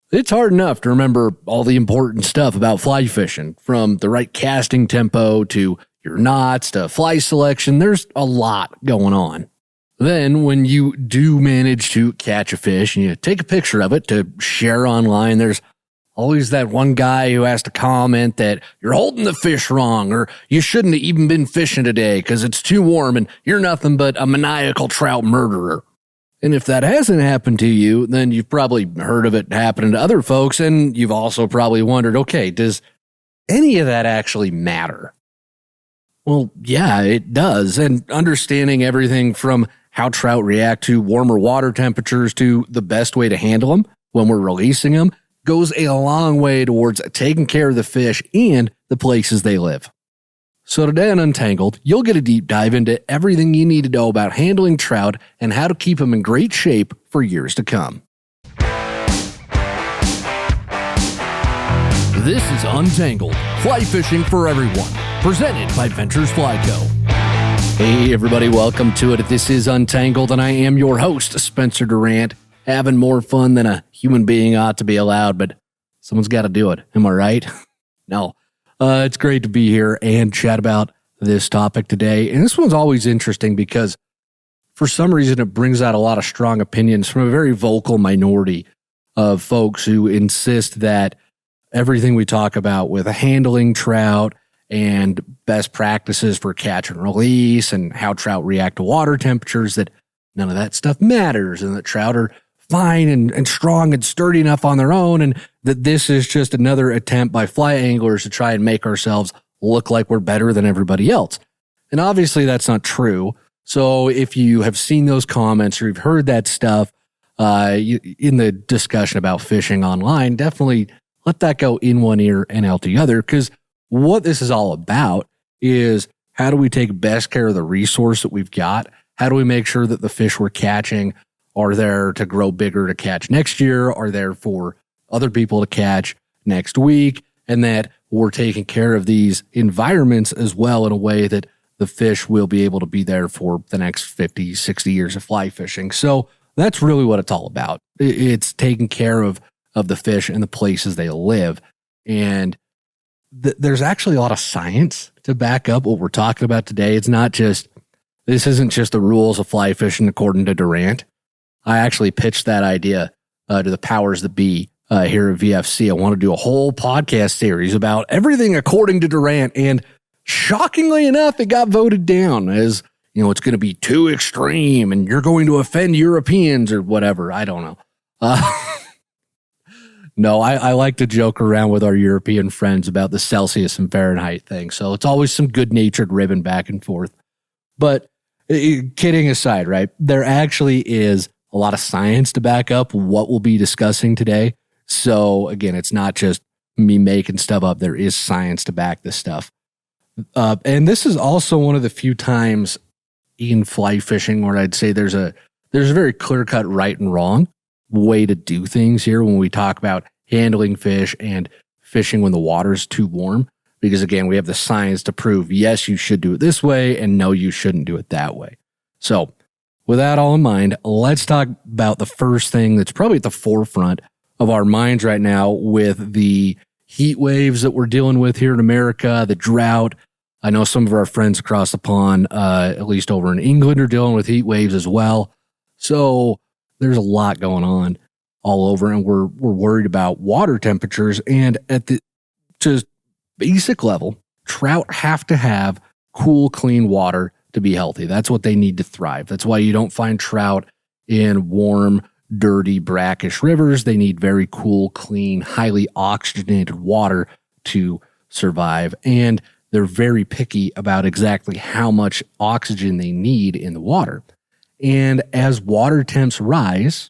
It's hard enough to remember all the important stuff about fly fishing, from the right casting tempo to your knots to fly selection. There's a lot going on. Then when you do manage to catch a fish and you take a picture of it to share online, there's always that one guy who has to comment that you're holding the fish wrong, or you shouldn't have even been fishing today because it's too warm and you're nothing but a maniacal trout murderer. And if that hasn't happened to you, then you've probably heard of it happening to other folks, and you've also probably wondered, okay, does any of that actually matter? Well, yeah, it does. And understanding everything from how trout react to warmer water temperatures to the best way to handle them when we're releasing them goes a long way towards taking care of the fish and the places they live. So today on Untangled, you'll get a deep dive into everything you need to know about handling trout and how to keep them in great shape for years to come. This is Untangled, fly fishing for everyone, presented by Ventures Fly Co. Hey everybody, welcome to it. This is Untangled, and I am your host, Spencer Durant, having more fun than a human being ought to be allowed, but someone's got to do it. Am I right? No. It's great to be here and chat about this topic today. And this one's always interesting because for some reason it brings out a lot of strong opinions from a very vocal minority of folks who insist that everything we talk about with handling trout and best practices for catch and release and how trout react to water temperatures, that none of that stuff matters, and that trout are fine and strong and sturdy enough on their own, and that this is just another attempt by fly anglers to try and make ourselves look like we're better than everybody else. And obviously that's not true. So if you have seen those comments or you've heard that stuff in the discussion about fishing online, definitely let that go in one ear and out the other, because what this is all about is how do we take best care of the resource that we've got? How do we make sure that the fish we're catching are there to grow bigger to catch next year, are there for other people to catch next week, and that we're taking care of these environments as well in a way that the fish will be able to be there for the next 50, 60 years of fly fishing. So that's really what it's all about. It's taking care of the fish and the places they live. And there's actually a lot of science to back up what we're talking about today. This isn't just the rules of fly fishing according to Durant. I actually pitched that idea to the powers that be here at VFC. I want to do a whole podcast series about everything according to Durant, and shockingly enough, it got voted down as, it's going to be too extreme and you're going to offend Europeans or whatever. I don't know. No, I like to joke around with our European friends about the Celsius and Fahrenheit thing, so it's always some good-natured ribbon back and forth. But kidding aside, right, there actually is a lot of science to back up what we'll be discussing today. So again, it's not just me making stuff up. There is science to back this stuff up. And this is also one of the few times in fly fishing where I'd say there's a very clear-cut right and wrong way to do things here when we talk about handling fish and fishing when the water's too warm. Because again, we have the science to prove, yes, you should do it this way, and no, you shouldn't do it that way. So with that all in mind, let's talk about the first thing that's probably at the forefront of our minds right now with the heat waves that we're dealing with here in America, the drought. I know some of our friends across the pond, at least over in England, are dealing with heat waves as well. So there's a lot going on all over, and we're worried about water temperatures. And at the just basic level, trout have to have cool, clean water to be healthy. That's what they need to thrive. That's why you don't find trout in warm, dirty, brackish rivers. They need very cool, clean, highly oxygenated water to survive. And they're very picky about exactly how much oxygen they need in the water. And as water temps rise,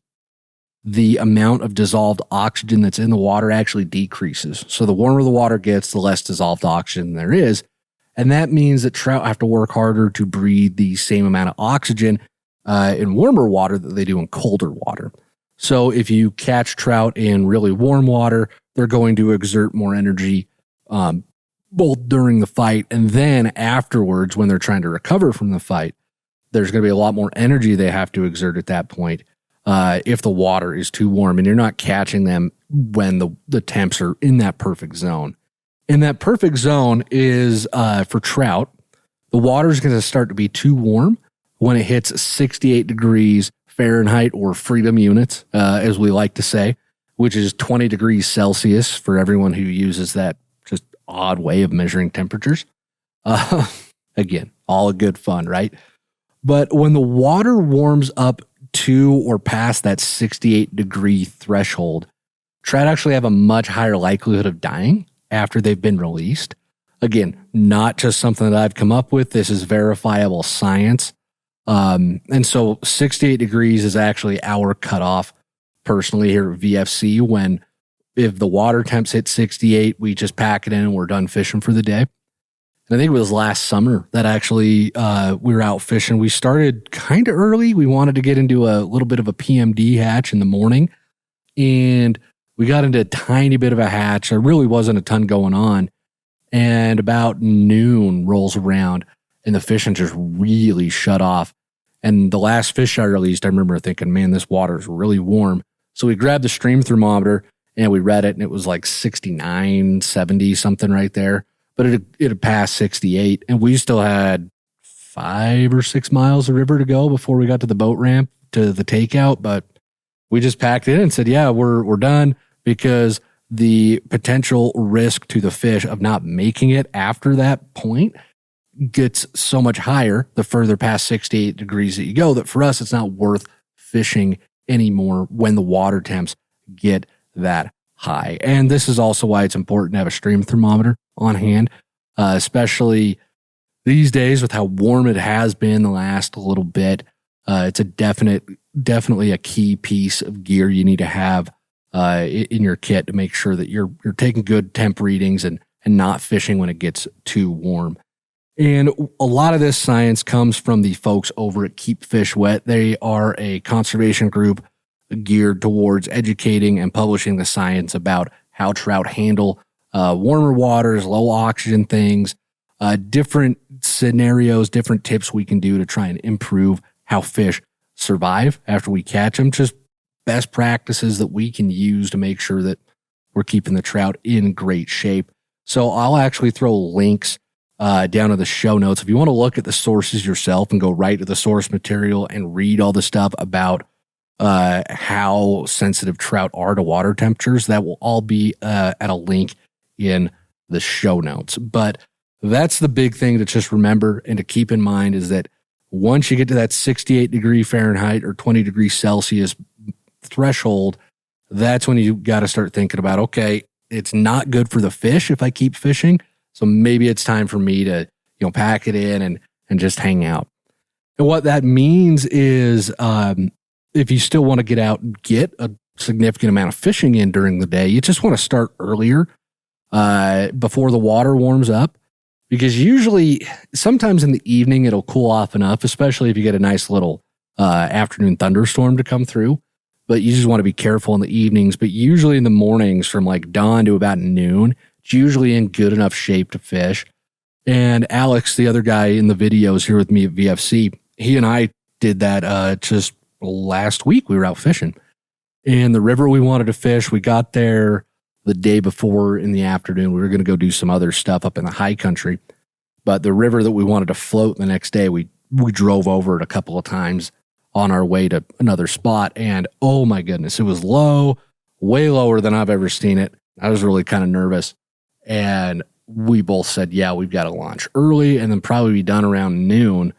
the amount of dissolved oxygen that's in the water actually decreases. So the warmer the water gets, the less dissolved oxygen there is. And that means that trout have to work harder to breathe the same amount of oxygen in warmer water that they do in colder water. So if you catch trout in really warm water, they're going to exert more energy both during the fight and then afterwards when they're trying to recover from the fight. There's going to be a lot more energy they have to exert at that point if the water is too warm and you're not catching them when the temps are in that perfect zone. And that perfect zone is for trout. The water is going to start to be too warm when it hits 68 degrees Fahrenheit or freedom units, as we like to say, which is 20 degrees Celsius for everyone who uses that just odd way of measuring temperatures. Again, all good fun, right? But when the water warms up to or past that 68 degree threshold, trout actually have a much higher likelihood of dying after they've been released. Again, not just something that I've come up with. This is verifiable science. And so 68 degrees is actually our cutoff personally here at VFC. When if the water temps hit 68, we just pack it in and we're done fishing for the day. And I think it was last summer that actually we were out fishing. We started kind of early. We wanted to get into a little bit of a PMD hatch in the morning. And we got into a tiny bit of a hatch. There really wasn't a ton going on. And about noon rolls around and the fishing just really shut off. And the last fish I released, I remember thinking, man, this water is really warm. So we grabbed the stream thermometer and we read it, and it was like 69, 70, something right there. But it had passed 68, and we still had 5 or 6 miles of river to go before we got to the boat ramp to the takeout. But we just packed it in and said, yeah, we're done, because the potential risk to the fish of not making it after that point gets so much higher the further past 68 degrees that you go, that for us, it's not worth fishing anymore when the water temps get that high. And this is also why it's important to have a stream thermometer on hand, especially these days with how warm it has been the last little bit. It's a definitely a key piece of gear you need to have in your kit to make sure that you're taking good temp readings and not fishing when it gets too warm. And a lot of this science comes from the folks over at Keep Fish Wet. They are a conservation group geared towards educating and publishing the science about how trout handle warmer waters, low oxygen things, different scenarios, different tips we can do to try and improve how fish survive after we catch them. Just best practices that we can use to make sure that we're keeping the trout in great shape. So I'll actually throw links down in the show notes. If you want to look at the sources yourself and go right to the source material and read all the stuff about how sensitive trout are to water temperatures, that will all be at a link in the show notes. But that's the big thing to just remember and to keep in mind, is that once you get to that 68 degree Fahrenheit or 20 degrees Celsius threshold, that's when you got to start thinking about, okay, it's not good for the fish if I keep fishing. So maybe it's time for me to, pack it in and just hang out. And what that means is, if you still want to get out and get a significant amount of fishing in during the day, you just want to start earlier, before the water warms up, because usually sometimes in the evening it'll cool off enough, especially if you get a nice little afternoon thunderstorm to come through. But you just want to be careful in the evenings. But usually in the mornings from like dawn to about noon, it's usually in good enough shape to fish. And Alex, the other guy in the videos here with me at VFC, he and I did that just last week. We were out fishing. And the river we wanted to fish, we got there the day before in the afternoon. We were going to go do some other stuff up in the high country. But the river that we wanted to float the next day, we drove over it a couple of times on our way to another spot. And oh my goodness, it was low, way lower than I've ever seen it. I was really kind of nervous. And we both said, yeah, we've got to launch early and then probably be done around noon.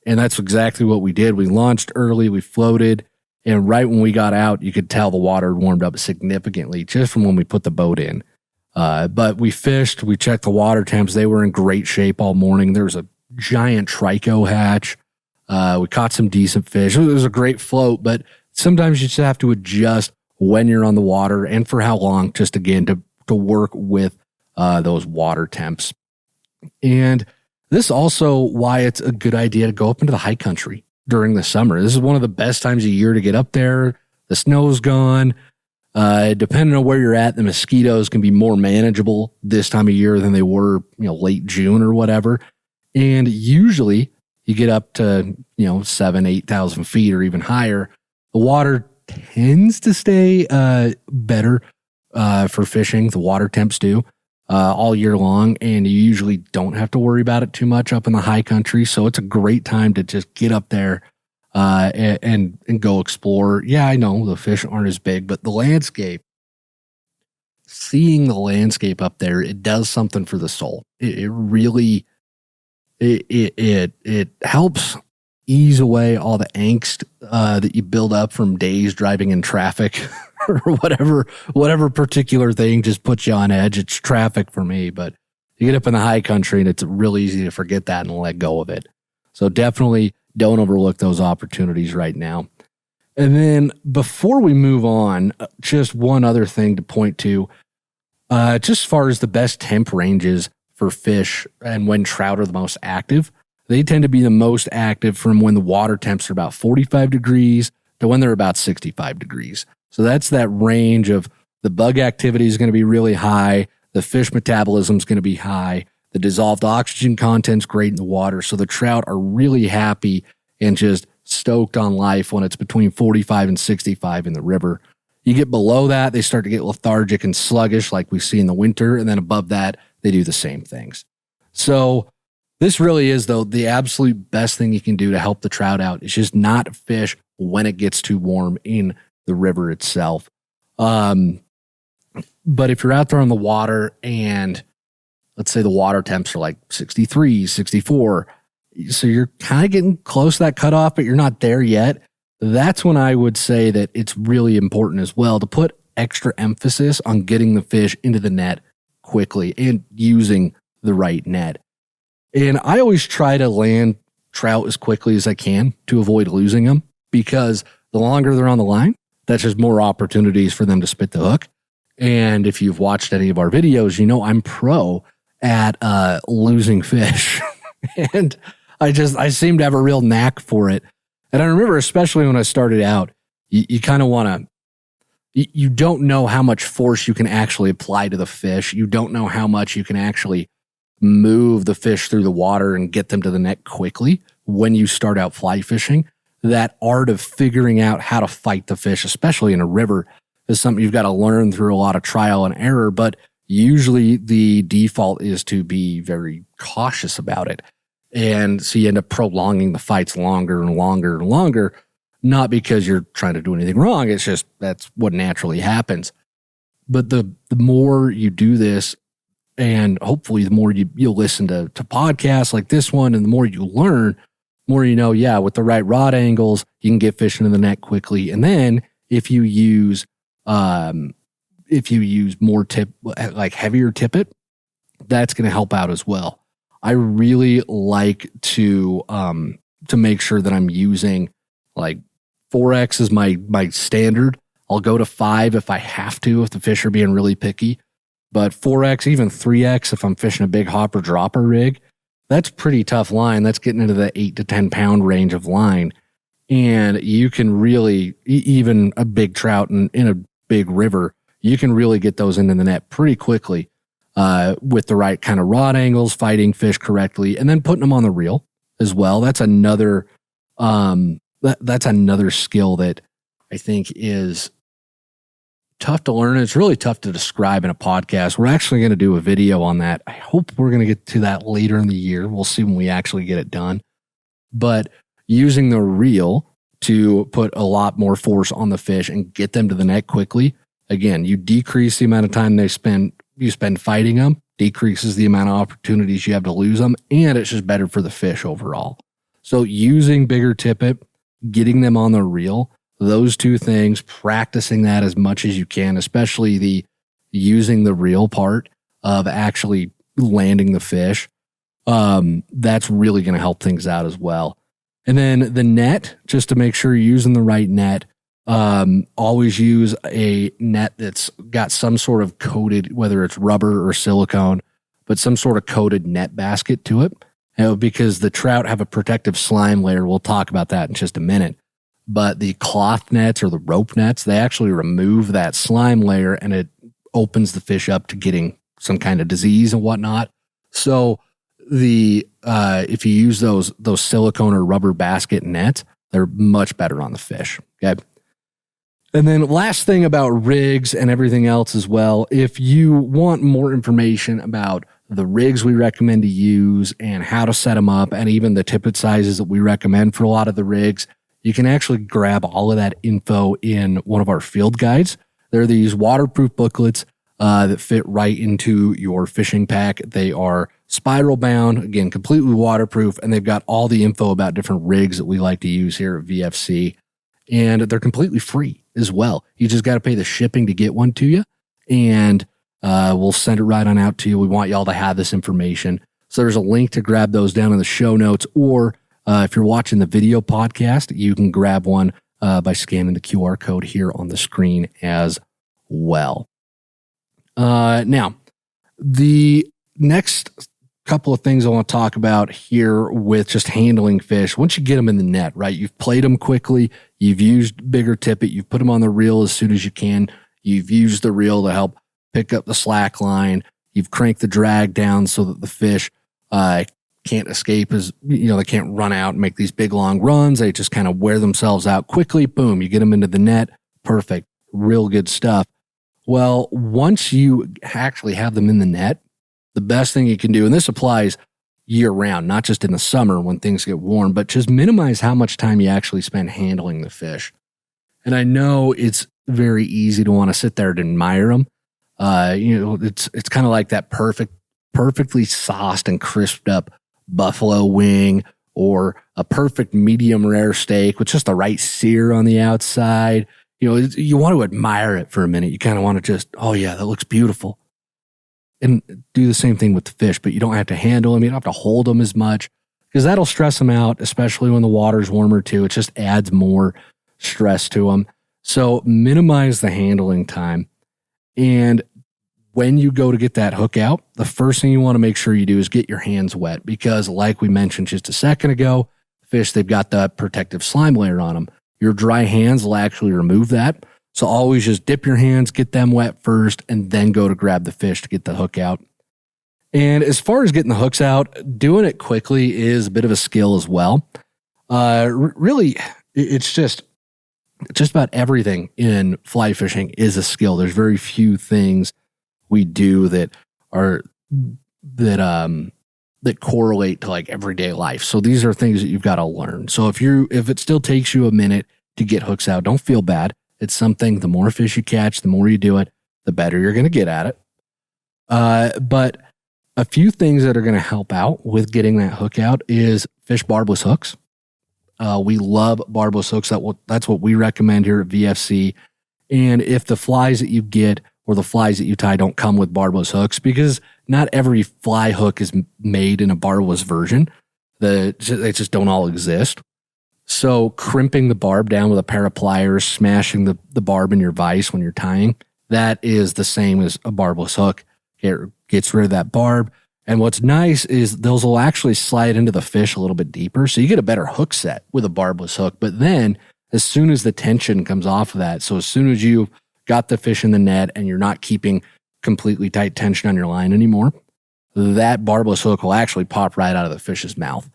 And that's exactly what we did. We launched early, we floated, and right when we got out, you could tell the water warmed up significantly just from when we put the boat in. But we fished, we checked the water temps. They were in great shape all morning. There was a giant trico hatch. We caught some decent fish. It was a great float, but sometimes you just have to adjust when you're on the water and for how long, just again, to work with those water temps. And this is also why it's a good idea to go up into the high country during the summer. This is one of the best times of year to get up there. The snow's gone. Depending on where you're at, the mosquitoes can be more manageable this time of year than they were, late June or whatever. And usually you get up to, 7,000, 8,000 feet or even higher. The water tends to stay better for fishing. The water temps do all year long, and you usually don't have to worry about it too much up in the high country. So it's a great time to just get up there and go explore. Yeah, I know the fish aren't as big, but the landscape, seeing the landscape up there, it does something for the soul. It really it helps ease away all the angst that you build up from days driving in traffic or whatever particular thing just puts you on edge. It's traffic for me, but you get up in the high country and it's really easy to forget that and let go of it. So definitely don't overlook those opportunities right now. And then before we move on, just one other thing to point to, just as far as the best temp ranges for fish and when trout are the most active, they tend to be the most active from when the water temps are about 45 degrees to when they're about 65 degrees. So that's that range of the bug activity is going to be really high. The fish metabolism is going to be high. The dissolved oxygen content's great in the water. So the trout are really happy and just stoked on life when it's between 45 and 65 in the river. You get below that, they start to get lethargic and sluggish like we see in the winter. And then above that, they do the same things. So this really is, though, the absolute best thing you can do to help the trout out is just not fish when it gets too warm in the river itself. But if you're out there on the water and let's say the water temps are like 63, 64, so you're kind of getting close to that cutoff, but you're not there yet, that's when I would say that it's really important as well to put extra emphasis on getting the fish into the net quickly and using the right net. And I always try to land trout as quickly as I can to avoid losing them, because the longer they're on the line, that's just more opportunities for them to spit the hook. And if you've watched any of our videos, you know I'm pro at losing fish. And I seem to have a real knack for it. And I remember, especially when I started out, you kind of want to, you don't know how much force you can actually apply to the fish. You don't know how much you can actually move the fish through the water and get them to the net quickly when you start out fly fishing. That art of figuring out how to fight the fish, especially in a river, is something you've got to learn through a lot of trial and error. But usually the default is to be very cautious about it. And so you end up prolonging the fights longer and longer and longer, not because you're trying to do anything wrong. It's just that's what naturally happens. But the more you do this, and hopefully the more you'll listen to podcasts like this one, and the more you learn, more you know, yeah, with the right rod angles, you can get fish into the net quickly. And then if you use more like heavier tippet, that's going to help out as well. I really like to make sure that I'm using like 4X is my standard. I'll go to 5 if I have to, if the fish are being really picky. But 4X, even 3X, if I'm fishing a big hopper dropper rig, that's pretty tough line. That's getting into the 8 to 10 pound range of line. And you can really, even a big trout in a big river, you can really get those into the net pretty quickly with the right kind of rod angles, fighting fish correctly, and then putting them on the reel as well. That's another that's another skill that I think is tough to learn. It's really tough to describe in a podcast. We're actually going to do a video on that. I hope we're going to get to that later in the year. We'll see when we actually get it done. But using the reel to put a lot more force on the fish and get them to the net quickly, again, you decrease the amount of time you spend fighting them, decreases the amount of opportunities you have to lose them, and it's just better for the fish overall. So using bigger tippet, getting them on the reel, those two things, practicing that as much as you can, especially the using the reel part of actually landing the fish. That's really going to help things out as well. And then the net, just to make sure you're using the right net, always use a net that's got some sort of coated, whether it's rubber or silicone, but some sort of coated net basket to it, because the trout have a protective slime layer. We'll talk about that in just a minute. But the cloth nets or the rope nets, they actually remove that slime layer and it opens the fish up to getting some kind of disease and whatnot. So if you use those silicone or rubber basket nets, they're much better on the fish. Okay. And then last thing about rigs and everything else as well, if you want more information about the rigs we recommend to use and how to set them up and even the tippet sizes that we recommend for a lot of the rigs, you can actually grab all of that info in one of our field guides. They're these waterproof booklets that fit right into your fishing pack. They are spiral bound, again, completely waterproof, and they've got all the info about different rigs that we like to use here at VFC. And they're completely free as well. You just got to pay the shipping to get one to you, and we'll send it right on out to you. We want y'all to have this information. So there's a link to grab those down in the show notes, or if you're watching the video podcast, you can grab one by scanning the QR code here on the screen as well. Now, the next couple of things I want to talk about here with just handling fish. Once you get them in the net, right? You've played them quickly. You've used bigger tippet. You've put them on the reel as soon as you can. You've used the reel to help pick up the slack line. You've cranked the drag down so that the fish can't escape they can't run out and make these big long runs. They just kind of wear themselves out quickly. Boom, you get them into the net. Perfect. Real good stuff. Well, once you actually have them in the net, the best thing you can do, and this applies year round, not just in the summer when things get warm, but just minimize how much time you actually spend handling the fish. And I know it's very easy to want to sit there and admire them. It's kind of like that perfectly sauced and crisped up buffalo wing, or a perfect medium rare steak with just the right sear on the outside. You want to admire it for a minute. You kind of want to just, oh yeah, that looks beautiful. And do the same thing with the fish, but you don't have to handle them. You don't have to hold them as much because that'll stress them out, especially when the water's warmer too. It just adds more stress to them. So minimize the handling time. And when you go to get that hook out, the first thing you want to make sure you do is get your hands wet, because like we mentioned just a second ago, fish, they've got that protective slime layer on them. Your dry hands will actually remove that. So always just dip your hands, get them wet first, and then go to grab the fish to get the hook out. And as far as getting the hooks out, doing it quickly is a bit of a skill as well. Really, it's just about everything in fly fishing is a skill. There's very few things we do that correlate to like everyday life. So these are things that you've got to learn. So if it still takes you a minute to get hooks out, don't feel bad. It's something, the more fish you catch, the more you do it, the better you're going to get at it. But a few things that are going to help out with getting that hook out is fish barbless hooks. We love barbless hooks. That's what we recommend here at VFC. And if the flies that you get or the flies that you tie don't come with barbless hooks, because not every fly hook is made in a barbless version, they just don't all exist. So crimping the barb down with a pair of pliers, smashing the barb in your vise when you're tying, that is the same as a barbless hook. It gets rid of that barb. And what's nice is those will actually slide into the fish a little bit deeper. So you get a better hook set with a barbless hook. But then as soon as the tension comes off of that, so as soon as you got the fish in the net and you're not keeping completely tight tension on your line anymore, that barbless hook will actually pop right out of the fish's mouth.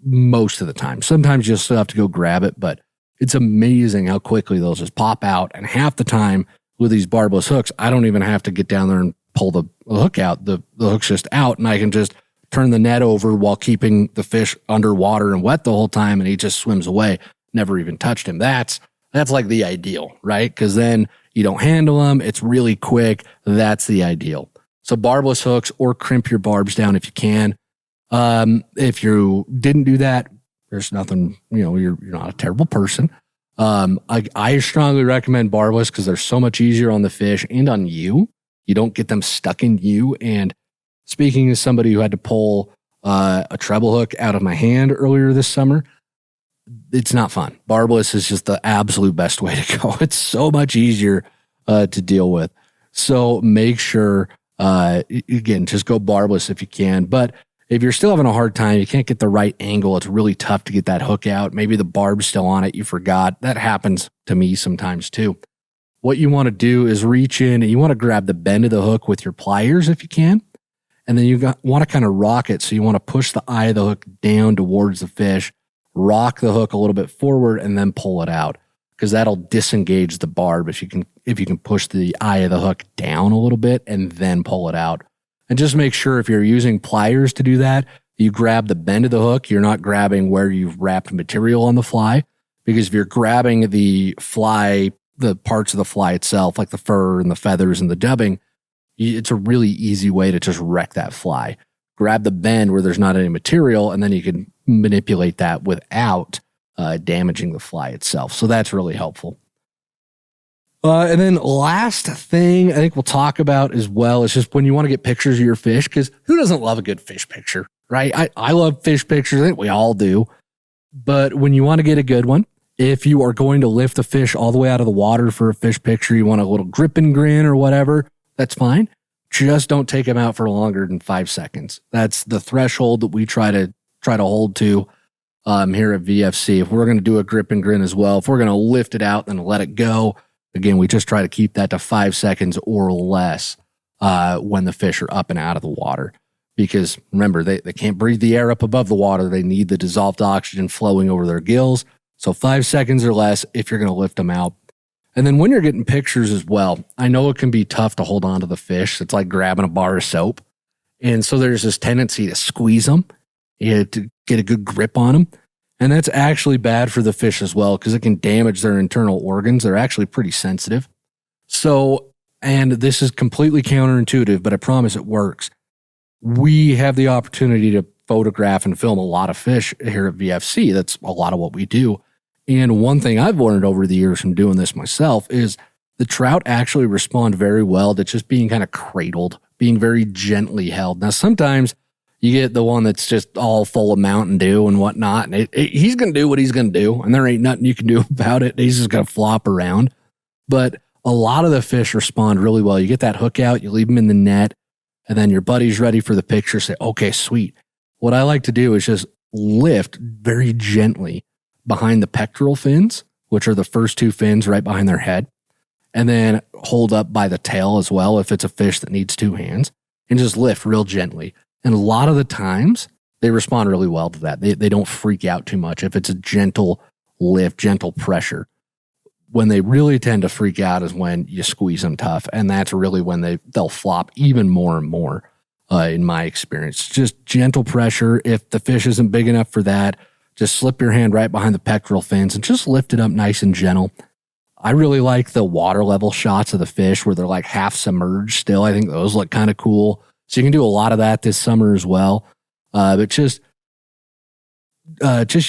Most of the time. Sometimes you still have to go grab it, but it's amazing how quickly those just pop out. And half the time with these barbless hooks, I don't even have to get down there and pull the hook out. The hook's just out, and I can just turn the net over while keeping the fish underwater and wet the whole time, and he just swims away. Never even touched him. That's like the ideal, right? Because then you don't handle them. It's really quick. That's the ideal. So barbless hooks, or crimp your barbs down if you can. If you didn't do that, there's nothing, you're not a terrible person. I strongly recommend barbless because they're so much easier on the fish and on you. You don't get them stuck in you. And speaking as somebody who had to pull a treble hook out of my hand earlier this summer, it's not fun. Barbless is just the absolute best way to go. It's so much easier to deal with. So make sure, again, just go barbless if you can. But if you're still having a hard time, you can't get the right angle, it's really tough to get that hook out. Maybe the barb's still on it, you forgot. That happens to me sometimes too. What you want to do is reach in and you want to grab the bend of the hook with your pliers if you can. And then you want to kind of rock it. So you want to push the eye of the hook down towards the fish, rock the hook a little bit forward, and then pull it out. because that'll disengage the barb if you can push the eye of the hook down a little bit and then pull it out. And just make sure if you're using pliers to do that, you grab the bend of the hook. You're not grabbing where you've wrapped material on the fly, because if you're grabbing the fly, the parts of the fly itself, like the fur and the feathers and the dubbing, it's a really easy way to just wreck that fly. Grab the bend where there's not any material, and then you can manipulate that without damaging the fly itself. So that's really helpful. And then last thing I think we'll talk about as well is just when you want to get pictures of your fish, because who doesn't love a good fish picture, right? I love fish pictures. I think we all do. But when you want to get a good one, if you are going to lift the fish all the way out of the water for a fish picture, you want a little grip and grin or whatever, that's fine. Just don't take them out for longer than 5 seconds. That's the threshold that we try to hold to here at VFC. If we're going to do a grip and grin as well, if we're going to lift it out and let it go, again, we just try to keep that to 5 seconds or less when the fish are up and out of the water. Because remember, they can't breathe the air up above the water. They need the dissolved oxygen flowing over their gills. So 5 seconds or less if you're going to lift them out. And then when you're getting pictures as well, I know it can be tough to hold on to the fish. It's like grabbing a bar of soap. And so there's this tendency to squeeze them, to get a good grip on them. And that's actually bad for the fish as well, because it can damage their internal organs. They're actually pretty sensitive. So, and this is completely counterintuitive, but I promise it works. We have the opportunity to photograph and film a lot of fish here at VFC. That's a lot of what we do. And one thing I've learned over the years from doing this myself is the trout actually respond very well to just being kind of cradled, being very gently held. Now, sometimes you get the one that's just all full of Mountain Dew and whatnot, and he's going to do what he's going to do, and there ain't nothing you can do about it. He's just going to flop around. But a lot of the fish respond really well. You get that hook out, you leave them in the net, and then your buddy's ready for the picture. Say, okay, sweet. What I like to do is just lift very gently behind the pectoral fins, which are the first two fins right behind their head, and then hold up by the tail as well if it's a fish that needs two hands, and just lift real gently. And a lot of the times, they respond really well to that. They don't freak out too much if it's a gentle lift, gentle pressure. When they really tend to freak out is when you squeeze them tough, and that's really when they'll flop even more and more, in my experience. Just gentle pressure. If the fish isn't big enough for that, just slip your hand right behind the pectoral fins and just lift it up nice and gentle. I really like the water level shots of the fish where they're like half submerged still. I think those look kind of cool. So you can do a lot of that this summer as well. But just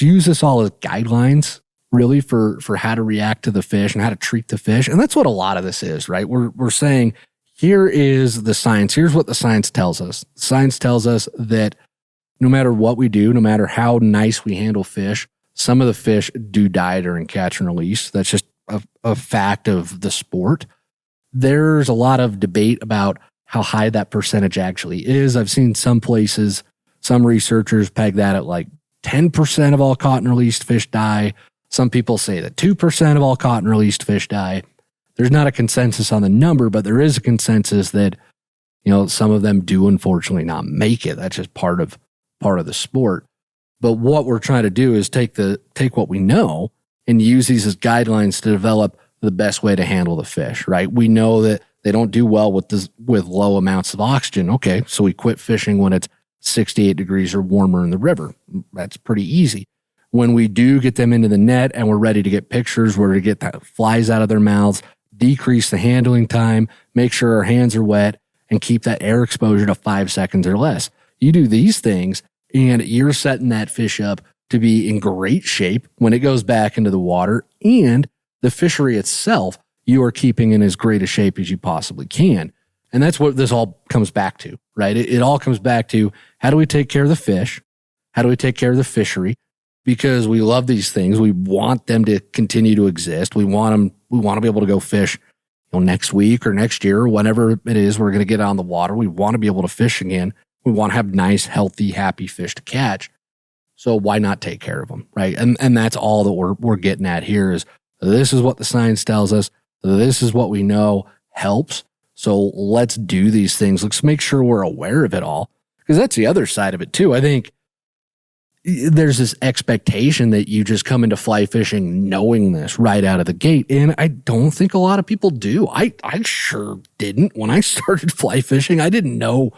use this all as guidelines really for how to react to the fish and how to treat the fish. And that's what a lot of this is, right? We're saying, here is the science. Here's what the science tells us. The science tells us that no matter what we do, no matter how nice we handle fish, some of the fish do die during catch and release. That's just a fact of the sport. There's a lot of debate about how high that percentage actually is. I've seen some places, some researchers peg that at like 10% of all caught and released fish die. Some people say that 2% of all caught and released fish die. There's not a consensus on the number, but there is a consensus that, some of them do unfortunately not make it. That's just part of the sport. But what we're trying to do is take what we know and use these as guidelines to develop the best way to handle the fish, right? We know that they don't do well with low amounts of oxygen. Okay, so we quit fishing when it's 68 degrees or warmer in the river. That's pretty easy. When we do get them into the net and we're ready to get pictures, we're to get the flies out of their mouths, decrease the handling time, make sure our hands are wet, and keep that air exposure to 5 seconds or less. You do these things, and you're setting that fish up to be in great shape when it goes back into the water, and the fishery itself, you are keeping in as great a shape as you possibly can. And that's what this all comes back to, right? It all comes back to, how do we take care of the fish? How do we take care of the fishery? Because we love these things. We want them to continue to exist. We want to be able to go fish, next week or next year, whenever it is we're going to get on the water. We want to be able to fish again. We want to have nice, healthy, happy fish to catch. So why not take care of them, right? And that's all that we're getting at here is, this is what the science tells us. This is what we know helps. So let's do these things. Let's make sure we're aware of it all, because that's the other side of it too. I think there's this expectation that you just come into fly fishing knowing this right out of the gate. And I don't think a lot of people do. I sure didn't. When I started fly fishing, I didn't know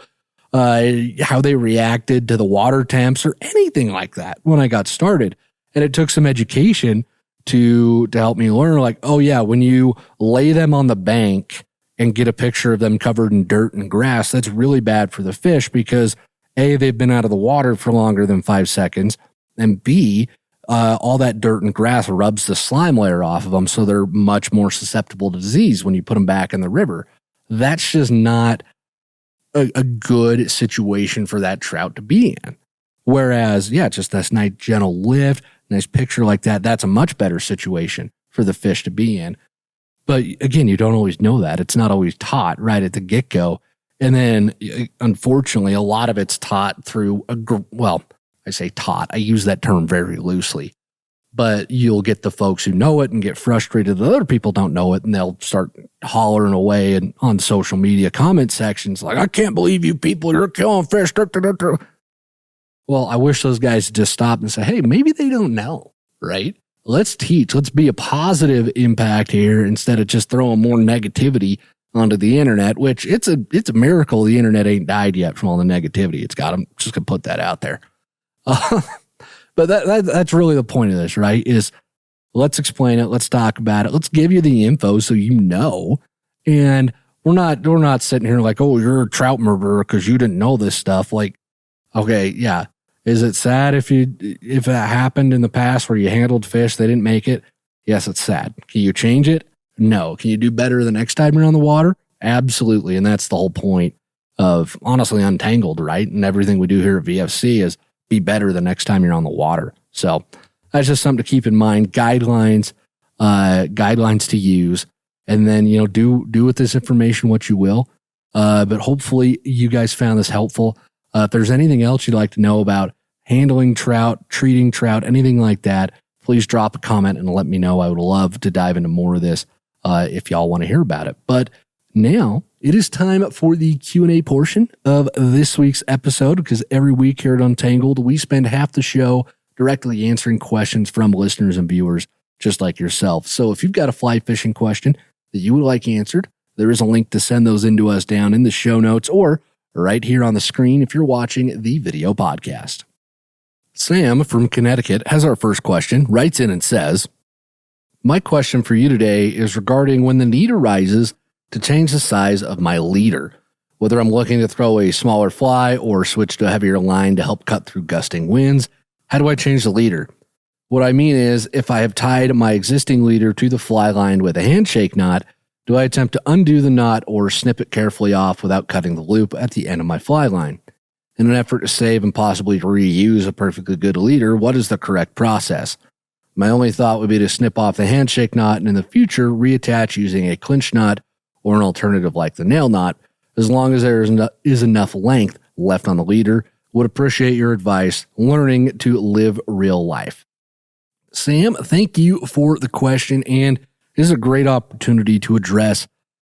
how they reacted to the water temps or anything like that when I got started. And it took some education to help me learn, like, oh yeah, when you lay them on the bank and get a picture of them covered in dirt and grass, that's really bad for the fish because A, they've been out of the water for longer than 5 seconds, and B, all that dirt and grass rubs the slime layer off of them, so they're much more susceptible to disease when you put them back in the river. That's just not a good situation for that trout to be in. Whereas, yeah, just this nice gentle lift, nice picture like that, that's a much better situation for the fish to be in. But again, you don't always know that. It's not always taught right at the get-go. And then, unfortunately, a lot of it's taught through, I say taught, I use that term very loosely. But you'll get the folks who know it and get frustrated that other people don't know it, and they'll start hollering away and on social media comment sections like, I can't believe you people, you're killing fish. Well, I wish those guys would just stop and say, hey, maybe they don't know, right? Let's teach. Let's be a positive impact here instead of just throwing more negativity onto the internet, which it's a miracle the internet ain't died yet from all the negativity. It's got them. Just gonna put that out there. But that's really the point of this, right? Is let's explain it. Let's talk about it. Let's give you the info so you know. And we're not sitting here like, oh, you're a trout murderer because you didn't know this stuff. Like, okay, yeah. Is it sad if it happened in the past where you handled fish, they didn't make it? Yes, it's sad. Can you change it? No. Can you do better the next time you're on the water? Absolutely. And that's the whole point of, honestly, Untangled, right? And everything we do here at VFC is be better the next time you're on the water. So that's just something to keep in mind. Guidelines to use. And then, do with this information what you will. But hopefully you guys found this helpful. If there's anything else you'd like to know about handling trout, treating trout, anything like that, please drop a comment and let me know. I would love to dive into more of this if y'all want to hear about it. But now it is time for the Q&A portion of this week's episode, because every week here at Untangled, we spend half the show directly answering questions from listeners and viewers just like yourself. So if you've got a fly fishing question that you would like answered, there is a link to send those into us down in the show notes or right here on the screen if you're watching the video podcast. Sam from Connecticut has our first question, writes in and says, my question for you today is regarding when the need arises to change the size of my leader, whether I'm looking to throw a smaller fly or switch to a heavier line to help cut through gusting winds. How do I change the leader? What I mean is, if I have tied my existing leader to the fly line with a handshake knot, do I attempt to undo the knot or snip it carefully off without cutting the loop at the end of my fly line? In an effort to save and possibly reuse a perfectly good leader, what is the correct process? My only thought would be to snip off the handshake knot and in the future reattach using a clinch knot or an alternative like the nail knot, as long as there is enough length left on the leader. Would appreciate your advice, learning to live real life. Sam, thank you for the question, and this is a great opportunity to address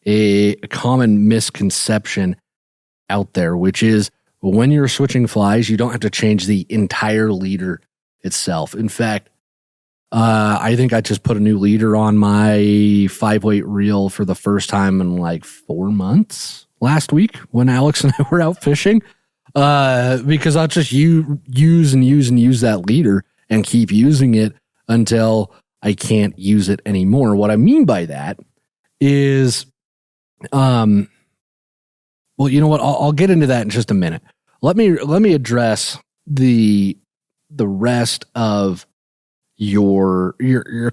a common misconception out there, which is when you're switching flies, you don't have to change the entire leader itself. In fact, I think I just put a new leader on my 5-weight reel for the first time in like 4 months last week when Alex and I were out fishing, because I'll just use that leader and keep using it until I can't use it anymore. What I mean by that is, well, you know what? I'll get into that in just a minute. Let me address the rest of your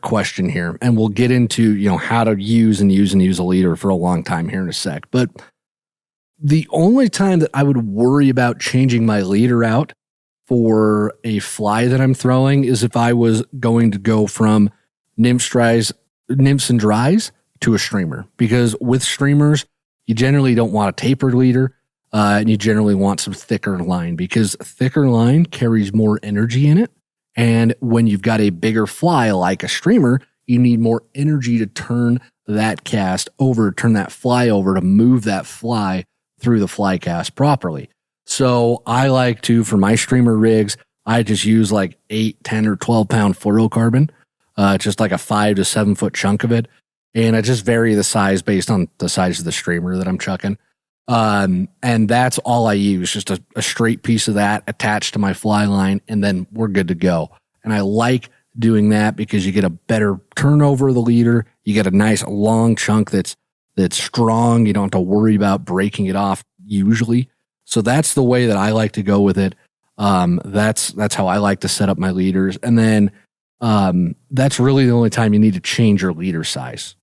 question here, and we'll get into how to use a leader for a long time here in a sec. But the only time that I would worry about changing my leader out for a fly that I'm throwing is if I was going to go from nymphs and dries to a streamer, because with streamers you generally don't want a tapered leader, and you generally want some thicker line, because thicker line carries more energy in it. And when you've got a bigger fly like a streamer, you need more energy to turn that fly over, to move that fly through the fly cast properly. So I like to, for my streamer rigs, I just use like 8, 10, or 12 pound fluorocarbon, just like a 5 to 7 foot chunk of it. And I just vary the size based on the size of the streamer that I'm chucking. And that's all I use, just a straight piece of that attached to my fly line, and then we're good to go. And I like doing that because you get a better turnover of the leader. You get a nice long chunk that's strong. You don't have to worry about breaking it off usually. So that's the way that I like to go with it. That's how I like to set up my leaders. And then that's really the only time you need to change your leader size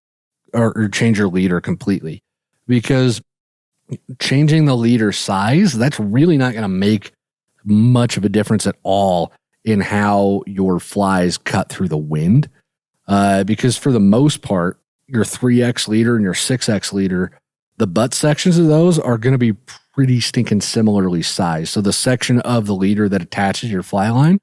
or change your leader completely, because changing the leader size, that's really not going to make much of a difference at all in how your flies cut through the wind. Because for the most part, your 3X leader and your 6X leader, the butt sections of those are going to be pretty stinking similarly sized. So the section of the leader that attaches your fly line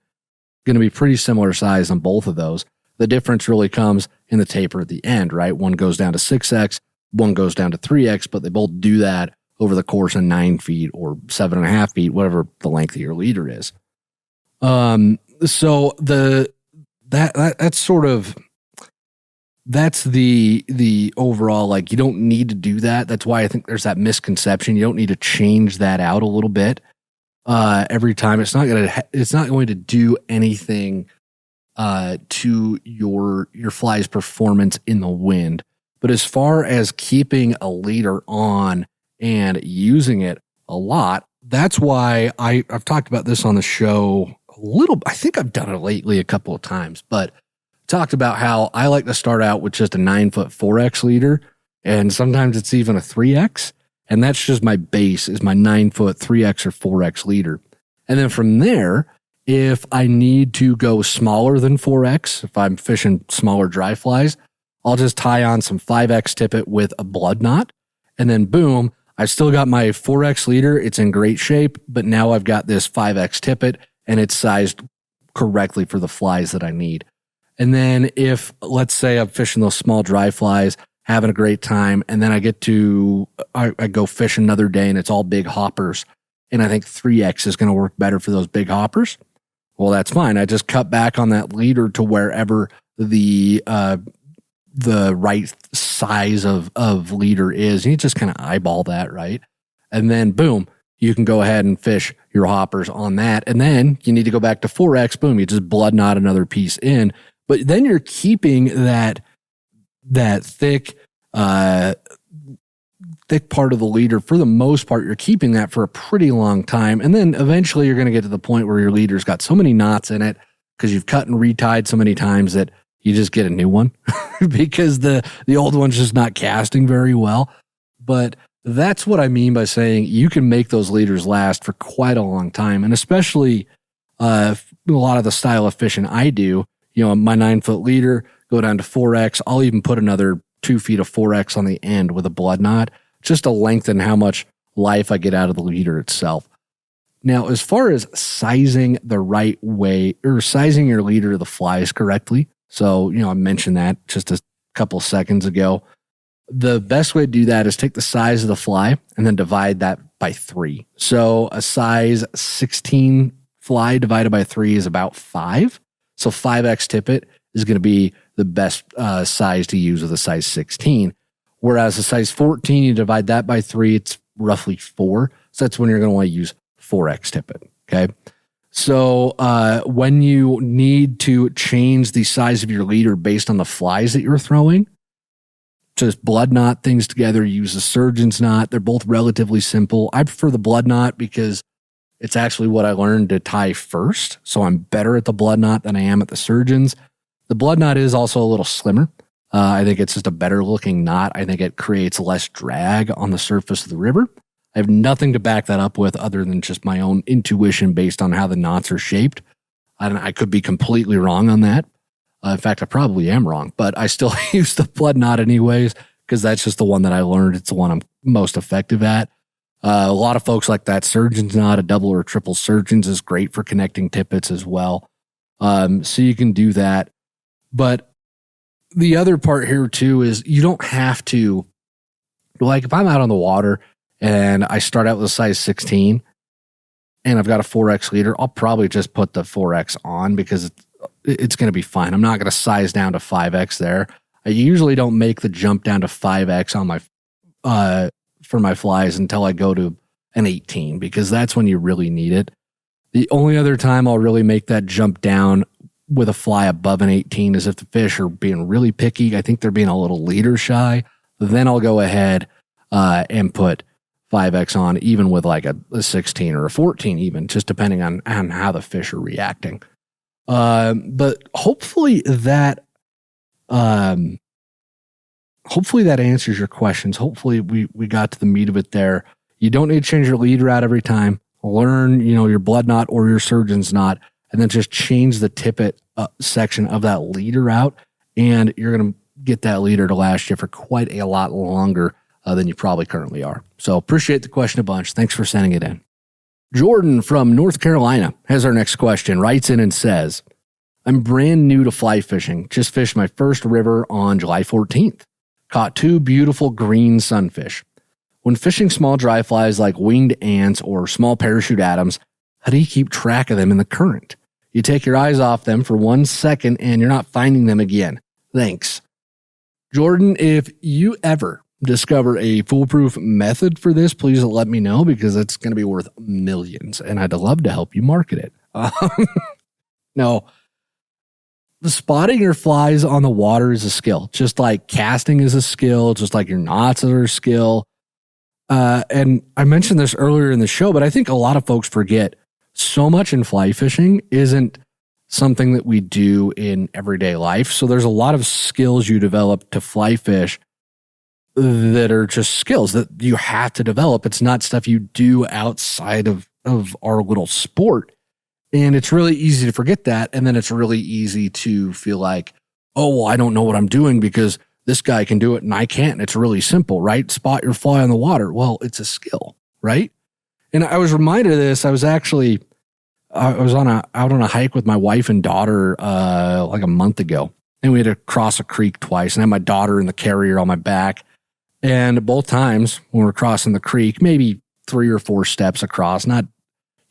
going to be pretty similar size on both of those. The difference really comes in the taper at the end, right? One goes down to 6X, one goes down to 3X, but they both do that over the course of 9 feet or 7.5 feet, whatever the length of your leader is. So that's sort of, that's the overall, like, you don't need to do that. That's why I think there's that misconception. You don't need to change that out a little bit every time. It's not going to do anything to your fly's performance in the wind. But as far as keeping a leader on and using it a lot, that's why I've talked about this on the show a little. I think I've done it lately a couple of times, but talked about how I like to start out with just a 9-foot 4X leader, and sometimes it's even a 3X, and that's just my base, is my 9-foot 3X or 4X leader. And then from there, if I need to go smaller than 4X, if I'm fishing smaller dry flies, I'll just tie on some 5X tippet with a blood knot, and then boom, I've still got my 4X leader. It's in great shape, but now I've got this 5X tippet, and it's sized correctly for the flies that I need. And then if, let's say I'm fishing those small dry flies, having a great time, and then I go fish another day and it's all big hoppers, and I think 3X is going to work better for those big hoppers, well, that's fine. I just cut back on that leader to wherever the right size of leader is. And you just kind of eyeball that, right? And then boom, you can go ahead and fish your hoppers on that. And then you need to go back to 4X, boom, you just blood knot another piece in. But then you're keeping that thick part of the leader. For the most part, you're keeping that for a pretty long time. And then eventually you're going to get to the point where your leader's got so many knots in it because you've cut and retied so many times that you just get a new one because the old one's just not casting very well. But that's what I mean by saying you can make those leaders last for quite a long time. And especially a lot of the style of fishing I do, my 9-foot leader, go down to 4X. I'll even put another 2 feet of 4X on the end with a blood knot, just to lengthen how much life I get out of the leader itself. Now, as far as sizing the right way, or sizing your leader to the flies correctly, so, I mentioned that just a couple seconds ago. The best way to do that is take the size of the fly and then divide that by 3. So a size 16 fly divided by 3 is about 5. So 5X tippet is going to be the best size to use with a size 16. Whereas a size 14, you divide that by 3, it's roughly 4. So that's when you're going to want to use 4X tippet. Okay. So when you need to change the size of your leader based on the flies that you're throwing, just blood knot things together, use a surgeon's knot. They're both relatively simple. I prefer the blood knot because it's actually what I learned to tie first. So I'm better at the blood knot than I am at the surgeon's. The blood knot is also a little slimmer. I think it's just a better looking knot. I think it creates less drag on the surface of the river. I have nothing to back that up with other than just my own intuition based on how the knots are shaped. I could be completely wrong on that. In fact, I probably am wrong, but I still use the blood knot anyways because that's just the one that I learned. It's the one I'm most effective at. A lot of folks like that surgeon's knot, a double or triple surgeon's is great for connecting tippets as well. So you can do that. But the other part here too is you don't have to, like if I'm out on the water and I start out with a size 16 and I've got a 4X leader, I'll probably just put the 4X on because it's going to be fine. I'm not going to size down to 5X there. I usually don't make the jump down to 5X on my for my flies until I go to an 18, because that's when you really need it. The only other time I'll really make that jump down with a fly above an 18 is if the fish are being really picky. I think they're being a little leader shy. Then I'll go ahead and put 5X on, even with like a 16 or a 14 even, just depending on how the fish are reacting. But hopefully that answers your questions. Hopefully we got to the meat of it there. You don't need to change your leader out every time. Learn, your blood knot or your surgeon's knot, and then just change the tippet section of that leader out, and you're going to get that leader to last you for quite a lot longer than you probably currently are. So appreciate the question a bunch. Thanks for sending it in. Jordan from North Carolina has our next question, writes in and says, I'm brand new to fly fishing. Just fished my first river on July 14th. Caught 2 beautiful green sunfish. When fishing small dry flies like winged ants or small parachute atoms, how do you keep track of them in the current? You take your eyes off them for 1 second and you're not finding them again. Thanks. Jordan, if you ever discover a foolproof method for this, please let me know, because it's going to be worth millions and I'd love to help you market it. No, spotting your flies on the water is a skill, just like casting is a skill, just like your knots are a skill. And I mentioned this earlier in the show, but I think a lot of folks forget so much in fly fishing isn't something that we do in everyday life. So there's a lot of skills you develop to fly fish that are just skills that you have to develop. It's not stuff you do outside of our little sport. And it's really easy to forget that. And then it's really easy to feel like, oh, well, I don't know what I'm doing because this guy can do it and I can't. And it's really simple, right? Spot your fly on the water. Well, it's a skill, right? And I was reminded of this. I was out on a hike with my wife and daughter like a month ago. And we had to cross a creek twice and I had my daughter in the carrier on my back. And both times when we're crossing the creek, maybe 3 or 4 steps across, not,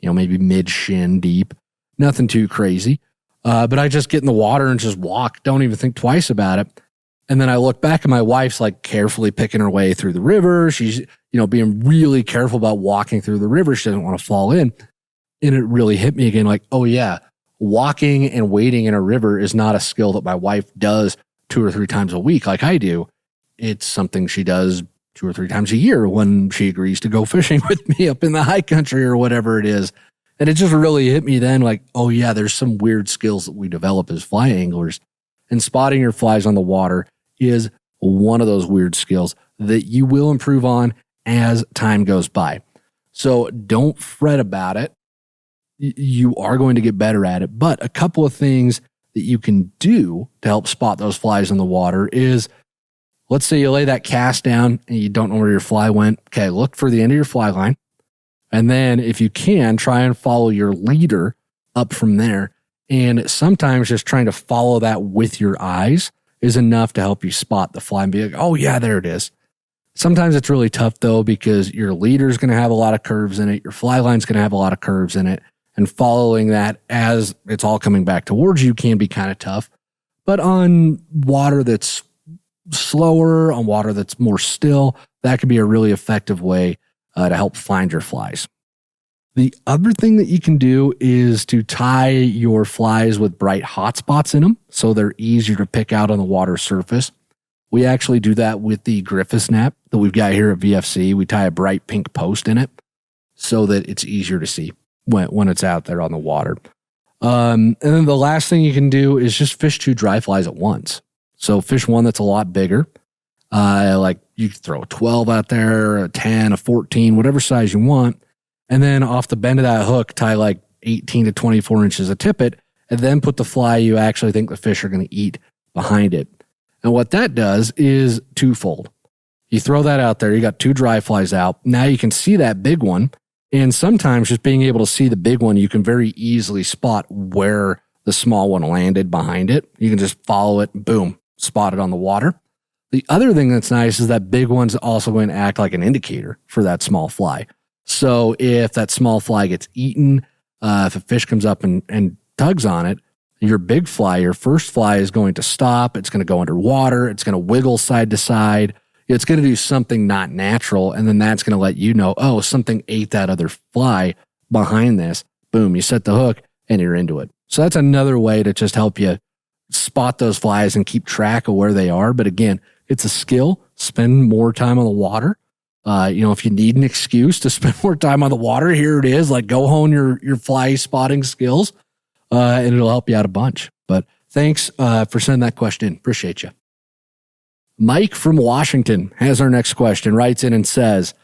maybe mid shin deep, nothing too crazy. But I just get in the water and just walk, don't even think twice about it. And then I look back and my wife's like carefully picking her way through the river. She's, being really careful about walking through the river. She doesn't want to fall in. And it really hit me again, like, oh yeah, walking and wading in a river is not a skill that my wife does 2 or 3 times a week like I do. It's something she does 2 or 3 times a year when she agrees to go fishing with me up in the high country or whatever it is. And it just really hit me then, like, oh yeah, there's some weird skills that we develop as fly anglers. And spotting your flies on the water is one of those weird skills that you will improve on as time goes by. So don't fret about it. You are going to get better at it. But a couple of things that you can do to help spot those flies in the water is, let's say you lay that cast down and you don't know where your fly went. Okay, look for the end of your fly line. And then if you can, try and follow your leader up from there. And sometimes just trying to follow that with your eyes is enough to help you spot the fly and be like, oh yeah, there it is. Sometimes it's really tough though, because your leader's going to have a lot of curves in it. Your fly line's going to have a lot of curves in it. And following that as it's all coming back towards you can be kind of tough. But on water that's slower, on water that's more still, that could be a really effective way to help find your flies. The other thing that you can do is to tie your flies with bright hot spots in them so they're easier to pick out on the water surface. We actually do that with the Griffith snap that we've got here at VFC. We tie a bright pink post in it so that it's easier to see when it's out there on the water. And then the last thing you can do is just fish 2 dry flies at once. So fish one that's a lot bigger. Like you could throw a 12 out there, a 10, a 14, whatever size you want. And then off the bend of that hook, tie like 18 to 24 inches of tippet, and then put the fly you actually think the fish are going to eat behind it. And what that does is twofold. You throw that out there, you got 2 dry flies out. Now you can see that big one. And sometimes just being able to see the big one, you can very easily spot where the small one landed behind it. You can just follow it, boom, spot it on the water. The other thing that's nice is that big one's also going to act like an indicator for that small fly. So if that small fly gets eaten, if a fish comes up and tugs on it, your big fly, your first fly is going to stop. It's going to go underwater. It's going to wiggle side to side. It's going to do something not natural. And then that's going to let you know, oh, something ate that other fly behind this. Boom, you set the hook and you're into it. So that's another way to just help you spot those flies and keep track of where they are. But again, it's a skill. Spend more time on the water. If you need an excuse to spend more time on the water, here it is. Like, go hone your fly spotting skills, and it'll help you out a bunch. But thanks for sending that question in. Appreciate you. Mike from Washington has our next question, writes in and says,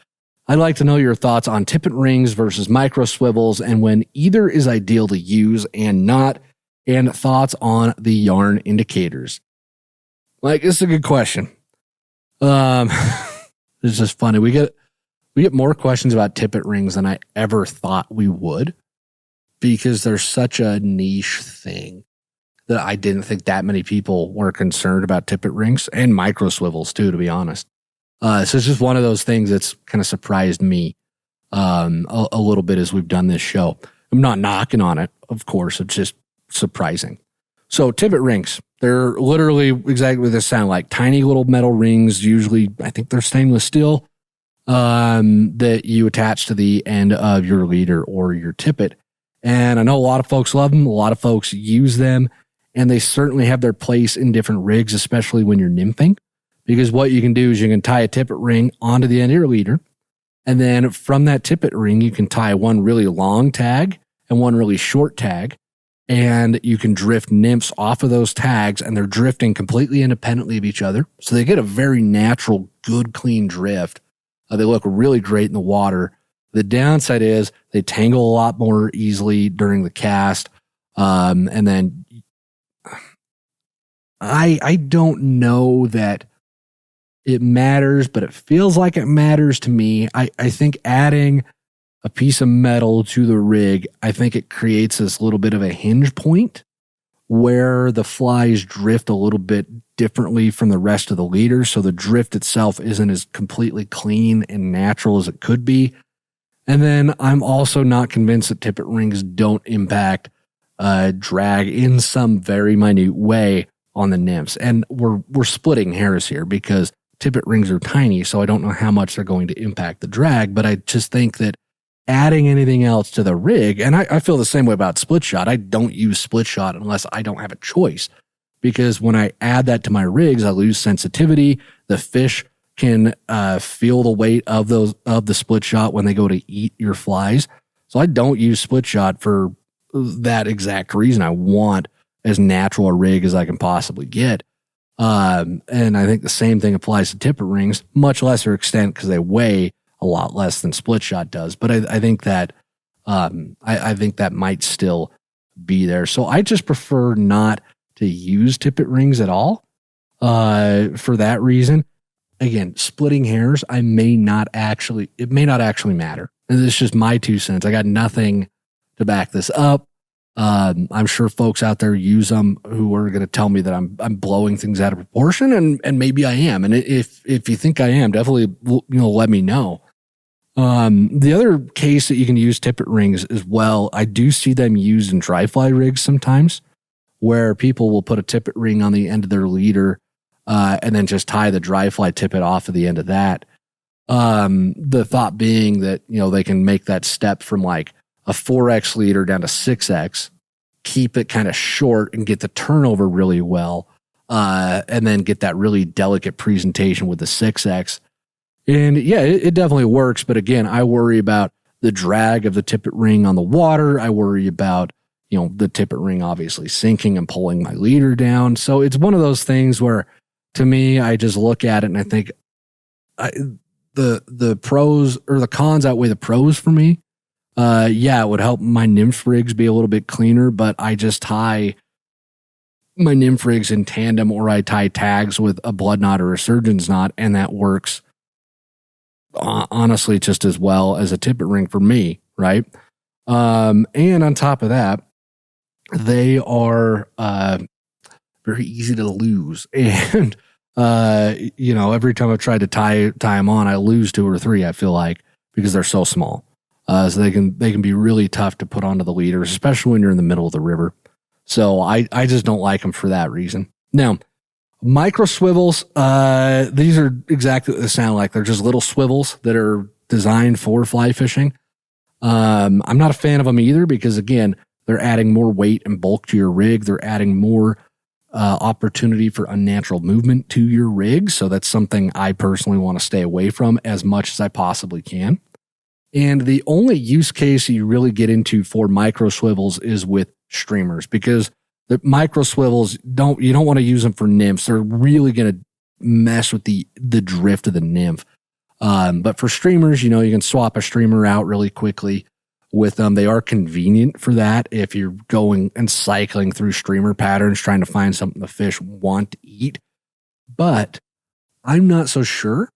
I'd like to know your thoughts on tippet rings versus micro swivels and when either is ideal to use and not, and thoughts on the yarn indicators. Mike, this is a good question. It's just funny. We get more questions about tippet rings than I ever thought we would, because they're such a niche thing that I didn't think that many people were concerned about tippet rings and micro swivels too, to be honest. So it's just one of those things that's kind of surprised me a little bit as we've done this show. I'm not knocking on it, of course. It's just surprising. So tippet rings, they're literally exactly what they sound like. Tiny little metal rings, usually I think they're stainless steel, that you attach to the end of your leader or your tippet. And I know a lot of folks love them. A lot of folks use them, and they certainly have their place in different rigs, especially when you're nymphing, because what you can do is you can tie a tippet ring onto the end of your leader. And then from that tippet ring, you can tie one really long tag and one really short tag. And you can drift nymphs off of those tags, and they're drifting completely independently of each other. So they get a very natural, good, clean drift. They look really great in the water. The downside is they tangle a lot more easily during the cast. And then I don't know that it matters, but it feels like it matters to me. I think adding a piece of metal to the rig, I think it creates this little bit of a hinge point where the flies drift a little bit differently from the rest of the leader. So the drift itself isn't as completely clean and natural as it could be. And then I'm also not convinced that tippet rings don't impact drag in some very minute way on the nymphs. And we're splitting hairs here because tippet rings are tiny, so I don't know how much they're going to impact the drag, but I just think that adding anything else to the rig, and I feel the same way about split shot. I don't use split shot unless I don't have a choice, because when I add that to my rigs, I lose sensitivity. The fish can feel the weight of the split shot when they go to eat your flies. So I don't use split shot for that exact reason. I want as natural a rig as I can possibly get. And I think the same thing applies to tippet rings, much lesser extent because they weigh a lot less than split shot does. But I think that I think that might still be there. So I just prefer not to use tippet rings at all for that reason. Again, splitting hairs, it may not actually matter. And it's just my 2 cents. I got nothing to back this up. I'm sure folks out there use them who are going to tell me that I'm blowing things out of proportion, and maybe I am. And if you think I am, definitely let me know. The other case that you can use tippet rings as well, I do see them used in dry fly rigs sometimes, where people will put a tippet ring on the end of their leader and then just tie the dry fly tippet off of the end of that. The thought being that they can make that step from like a 4X leader down to 6X, keep it kind of short and get the turnover really well, and then get that really delicate presentation with the 6X. And yeah, it definitely works. But again, I worry about the drag of the tippet ring on the water. I worry about, the tippet ring obviously sinking and pulling my leader down. So it's one of those things where, to me, I just look at it and I think the pros or the cons outweigh the pros for me. It would help my nymph rigs be a little bit cleaner, but I just tie my nymph rigs in tandem, or I tie tags with a blood knot or a surgeon's knot, and that works honestly just as well as a tippet ring for me, right? And on top of that, they are very easy to lose. And every time I've tried to tie them on, I lose 2 or 3, I feel like, because they're so small. So they can be really tough to put onto the leaders, especially when you're in the middle of the river. So I just don't like them for that reason. Now, micro swivels, these are exactly what they sound like. They're just little swivels that are designed for fly fishing. I'm not a fan of them either because, again, they're adding more weight and bulk to your rig. They're adding more opportunity for unnatural movement to your rig. So that's something I personally want to stay away from as much as I possibly can. And the only use case you really get into for micro swivels is with streamers, because the micro swivels you don't want to use them for nymphs. They're really going to mess with the drift of the nymph. But for streamers, you can swap a streamer out really quickly with them. They are convenient for that if you're going and cycling through streamer patterns, trying to find something the fish want to eat. But I'm not so sure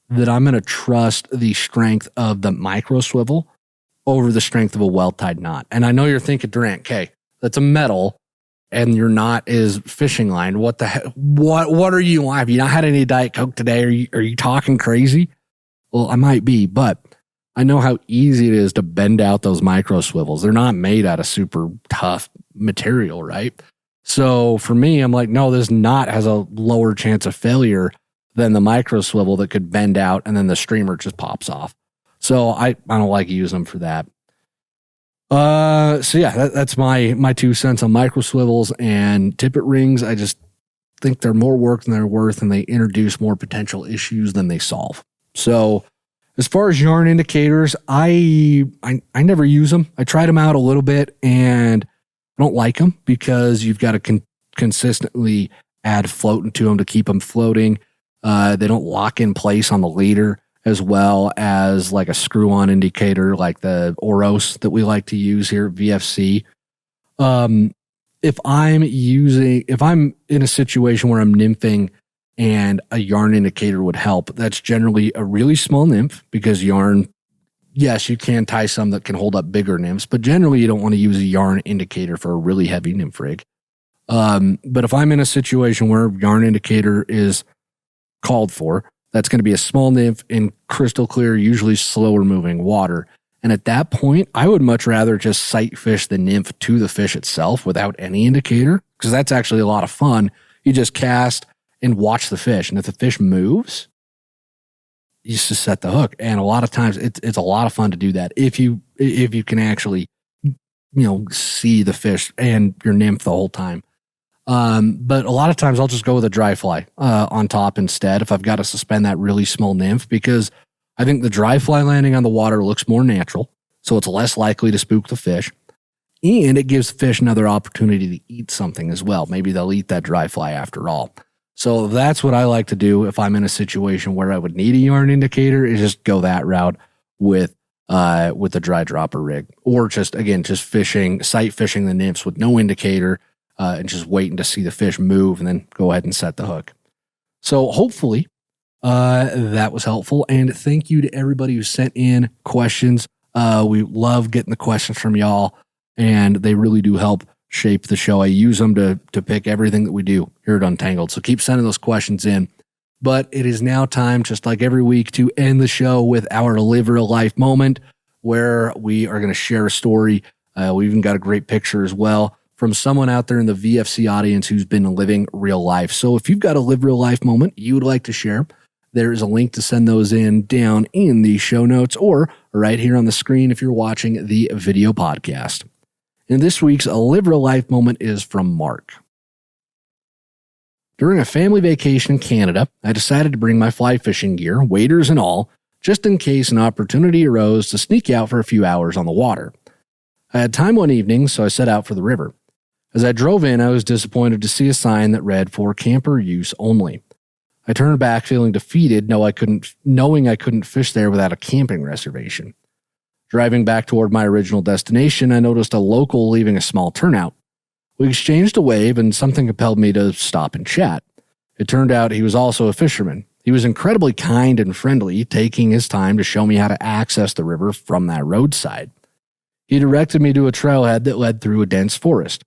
that I'm going to trust the strength of the micro swivel over the strength of a well-tied knot. And I know you're thinking, Durant, okay, that's a metal and your knot is fishing line. What the heck? What are you on? Have you not had any Diet Coke today? Are you talking crazy? Well, I might be, but I know how easy it is to bend out those micro swivels. They're not made out of super tough material, right? So for me, I'm like, no, this knot has a lower chance of failure than the micro swivel that could bend out and then the streamer just pops off. So I don't like using them for that. So yeah, that's my 2 cents on micro swivels and tippet rings. I just think they're more work than they're worth, and they introduce more potential issues than they solve. So as far as yarn indicators, I never use them. I tried them out a little bit and I don't like them because you've got to consistently add floating to them to keep them floating. They don't lock in place on the leader, as well as like a screw-on indicator like the Oros that we like to use here at VFC. If I'm in a situation where I'm nymphing and a yarn indicator would help, that's generally a really small nymph, because yarn, yes, you can tie some that can hold up bigger nymphs, but generally you don't want to use a yarn indicator for a really heavy nymph rig. But if I'm in a situation where yarn indicator is called for, that's going to be a small nymph in crystal clear, usually slower moving water. And at that point, I would much rather just sight fish the nymph to the fish itself without any indicator, because that's actually a lot of fun. You just cast and watch the fish. And if the fish moves, you just set the hook. And a lot of times it's a lot of fun to do that if you can actually, see the fish and your nymph the whole time. But a lot of times I'll just go with a dry fly on top instead if I've got to suspend that really small nymph, because I think the dry fly landing on the water looks more natural, so it's less likely to spook the fish, and it gives fish another opportunity to eat something as well. Maybe they'll eat that dry fly after all. So that's what I like to do if I'm in a situation where I would need a yarn indicator, is just go that route with the dry dropper rig, or just sight fishing the nymphs with no indicator. And just waiting to see the fish move and then go ahead and set the hook. So hopefully that was helpful. And thank you to everybody who sent in questions. We love getting the questions from y'all, and they really do help shape the show. I use them to pick everything that we do here at Untangled. So keep sending those questions in. But it is now time, just like every week, to end the show with our Live Real Life moment, where we are going to share a story. We even got a great picture as well from someone out there in the VFC audience who's been living real life. So if you've got a Live Real Life moment you would like to share, there is a link to send those in down in the show notes, or right here on the screen if you're watching the video podcast. And this week's Live Real Life moment is from Mark. During a family vacation in Canada, I decided to bring my fly fishing gear, waders and all, just in case an opportunity arose to sneak out for a few hours on the water. I had time one evening, so I set out for the river. As I drove in, I was disappointed to see a sign that read "For camper use only." I turned back feeling defeated, knowing I couldn't fish there without a camping reservation. Driving back toward my original destination, I noticed a local leaving a small turnout. We exchanged a wave, and something compelled me to stop and chat. It turned out he was also a fisherman. He was incredibly kind and friendly, taking his time to show me how to access the river from that roadside. He directed me to a trailhead that led through a dense forest.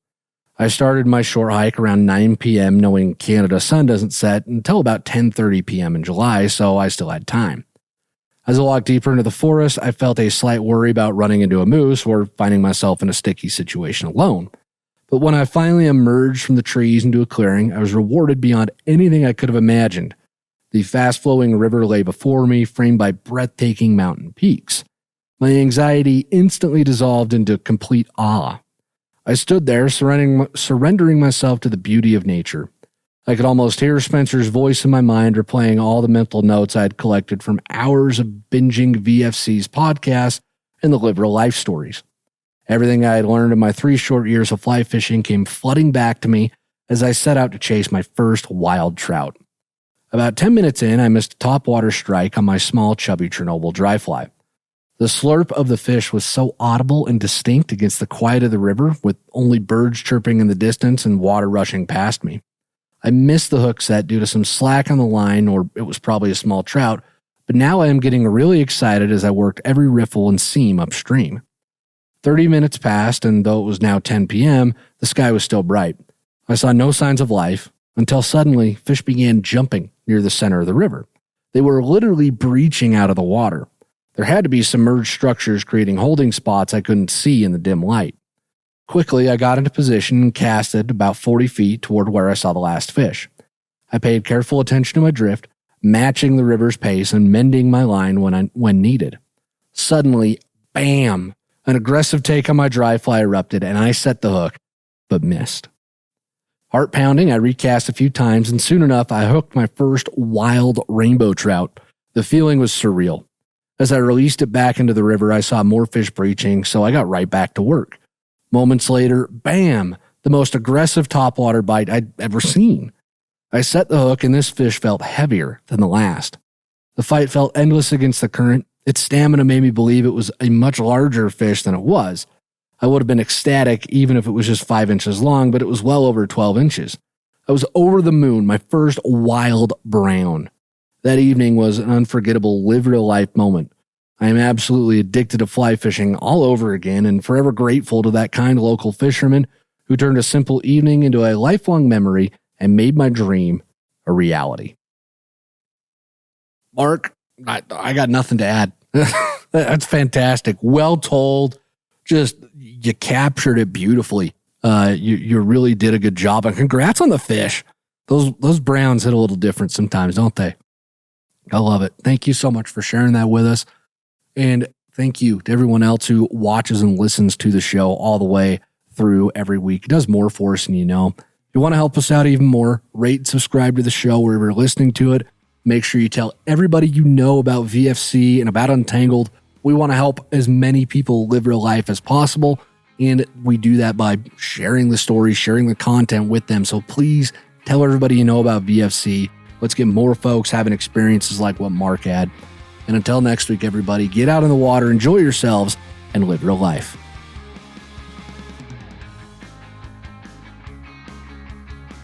I started my short hike around 9 p.m., knowing Canada's sun doesn't set until about 10:30 p.m. in July, so I still had time. As I walked deeper into the forest, I felt a slight worry about running into a moose or finding myself in a sticky situation alone. But when I finally emerged from the trees into a clearing, I was rewarded beyond anything I could have imagined. The fast-flowing river lay before me, framed by breathtaking mountain peaks. My anxiety instantly dissolved into complete awe. I stood there, surrendering myself to the beauty of nature. I could almost hear Spencer's voice in my mind replaying all the mental notes I had collected from hours of binging VFC's podcasts and the Live Real Life stories. Everything I had learned in my 3 short years of fly fishing came flooding back to me as I set out to chase my first wild trout. About 10 minutes in, I missed a topwater strike on my small, chubby Chernobyl dry fly. The slurp of the fish was so audible and distinct against the quiet of the river, with only birds chirping in the distance and water rushing past me. I missed the hook set due to some slack on the line, or it was probably a small trout, but now I am getting really excited as I worked every riffle and seam upstream. 30 minutes passed, and though it was now 10 p.m., the sky was still bright. I saw no signs of life, until suddenly fish began jumping near the center of the river. They were literally breaching out of the water. There had to be submerged structures creating holding spots I couldn't see in the dim light. Quickly, I got into position and casted about 40 feet toward where I saw the last fish. I paid careful attention to my drift, matching the river's pace and mending my line when needed. Suddenly, bam! An aggressive take on my dry fly erupted, and I set the hook, but missed. Heart pounding, I recast a few times, and soon enough, I hooked my first wild rainbow trout. The feeling was surreal. As I released it back into the river, I saw more fish breaching, so I got right back to work. Moments later, bam! The most aggressive topwater bite I'd ever seen. I set the hook, and this fish felt heavier than the last. The fight felt endless against the current. Its stamina made me believe it was a much larger fish than it was. I would have been ecstatic even if it was just 5 inches long, but it was well over 12 inches. I was over the moon, my first wild brown. That evening was an unforgettable live real life moment. I am absolutely addicted to fly fishing all over again and forever grateful to that kind local fisherman who turned a simple evening into a lifelong memory and made my dream a reality. Mark, I got nothing to add. That's fantastic. Well told. Just, you captured it beautifully. You really did a good job, and congrats on the fish. Those browns hit a little different sometimes, don't they? I love it. Thank you so much for sharing that with us. And thank you to everyone else who watches and listens to the show all the way through every week. It does more for us than you know. If you want to help us out even more, rate and subscribe to the show wherever you're listening to it. Make sure you tell everybody you know about VFC and about Untangled. We want to help as many people live real life as possible, and we do that by sharing the stories, sharing the content with them. So please tell everybody you know about VFC. Let's get more folks having experiences like what Mark had. And until next week, everybody, get out in the water, enjoy yourselves, and live real life.